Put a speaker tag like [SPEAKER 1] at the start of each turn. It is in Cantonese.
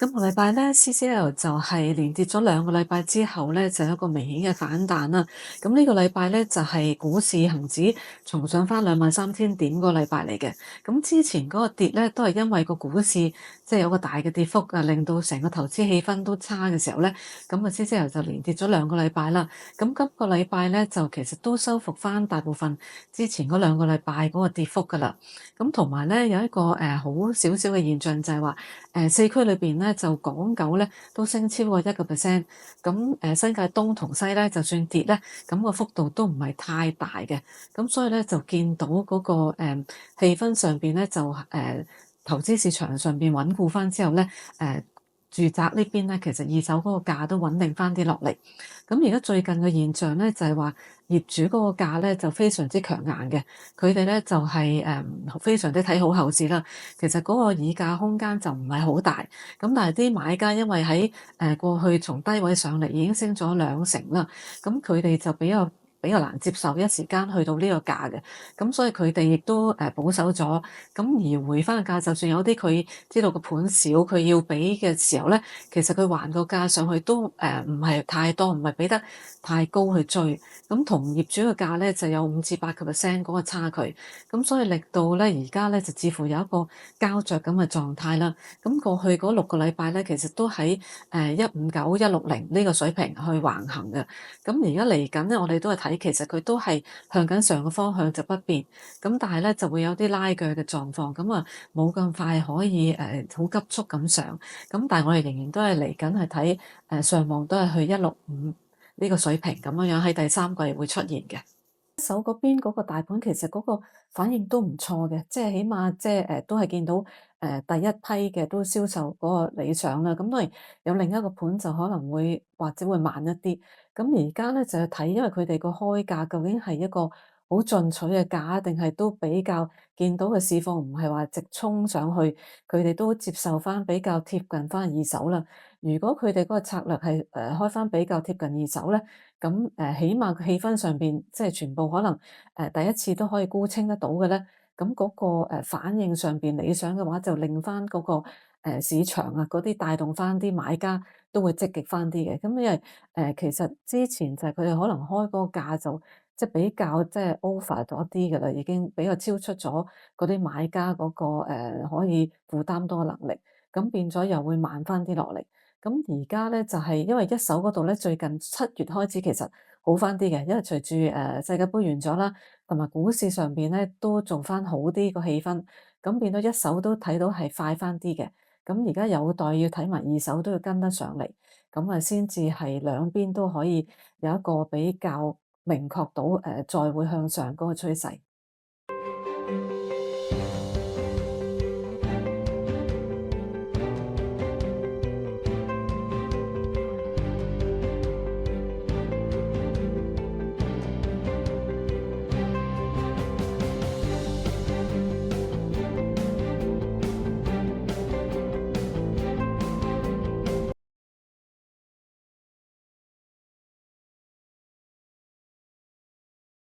[SPEAKER 1] 今個禮拜咧，CCL 就係連跌咗兩個禮拜之後咧，就有一個明顯嘅反彈啦。咁呢個禮拜咧就係股市恒指重上翻23,000點個禮拜嚟嘅。咁之前嗰個跌咧都係因為個股市即係有個大嘅跌幅啊，令到成個投資氣氛都差嘅時候咧，咁啊 CCL 就連跌咗兩個禮拜啦。咁今個禮拜咧就其實都收復翻大部分之前嗰兩個禮拜嗰個跌幅㗎啦。咁同埋咧有一個好少少嘅現象就係話，四區裏邊咧就港九咧都升超過1%，咁新界東同西咧就算跌咧，咁個幅度都唔係太大嘅，咁所以咧就見到嗰個氣氛上邊咧就投資市場上邊穩固翻之後咧，住宅呢邊咧其實二手嗰個價都穩定翻啲落嚟。咁而家最近嘅現象咧就係話業主嗰個價咧就非常之強硬嘅，佢哋咧就係非常之睇好後市啦。其實嗰個議價空間就唔係好大，咁但係啲買家因為喺過去從低位上嚟已經升咗2成啦，咁佢哋就比較難接受一時間去到呢個價嘅，咁所以佢哋亦都保守咗，咁而回翻個價，就算有啲佢知道個盤少，佢要俾嘅時候咧，其實佢還個價上去都唔係太多，唔係俾得太高去追，咁同業主嘅價咧就有5至8%嗰個差距，咁所以力度咧而家咧就似乎有一個膠着咁嘅狀態啦。咁過去嗰6個禮拜咧，其實都喺159、160呢個水平去橫行嘅。咁而家嚟緊咧，我哋都係睇，其實佢都係向緊上個方向就不變。咁但係咧就會有啲拉鋸嘅狀況，咁啊冇咁快可以好急速咁上。咁但係我哋仍然都係嚟緊係睇上望都係去165呢個水平咁樣喺第三季會出現嘅。一手嗰邊嗰個大盤其實嗰個反應都唔錯嘅，即係起碼即係都係見到第一批嘅都銷售嗰個理想啦。咁當然有另一個盤就可能會或者會慢一啲。咁而家咧就係睇，因為佢哋個開價究竟係一個好進取嘅價，定係都比較見到嘅市況唔係話直衝上去，佢哋都接受翻比較貼近翻二手啦。如果佢哋嗰個策略係開翻比較貼近二手咧，咁起碼個氣氛上邊，即係全部可能第一次都可以沽清得到嘅咧，咁嗰個反應上邊理想嘅話，就令翻嗰個市場啊嗰啲帶動翻啲買家都會積極翻啲嘅。咁因為其實之前就係佢哋可能開嗰個價就即係比較即係 over 咗啲嘅啦，已經比較超出咗嗰啲買家嗰個可以負擔到嘅能力，咁變咗又會慢翻啲落嚟。咁而家咧就係因為一手嗰度咧，最近7月開始其實好翻啲嘅，因為隨住世界盃完咗啦，同埋股市上邊咧都做翻好啲個氣氛，咁變到一手都睇到係快翻啲嘅。咁而家有待要睇埋二手都要跟得上嚟，咁啊先至係兩邊都可以有一個比較明確到再會向上嗰個趨勢。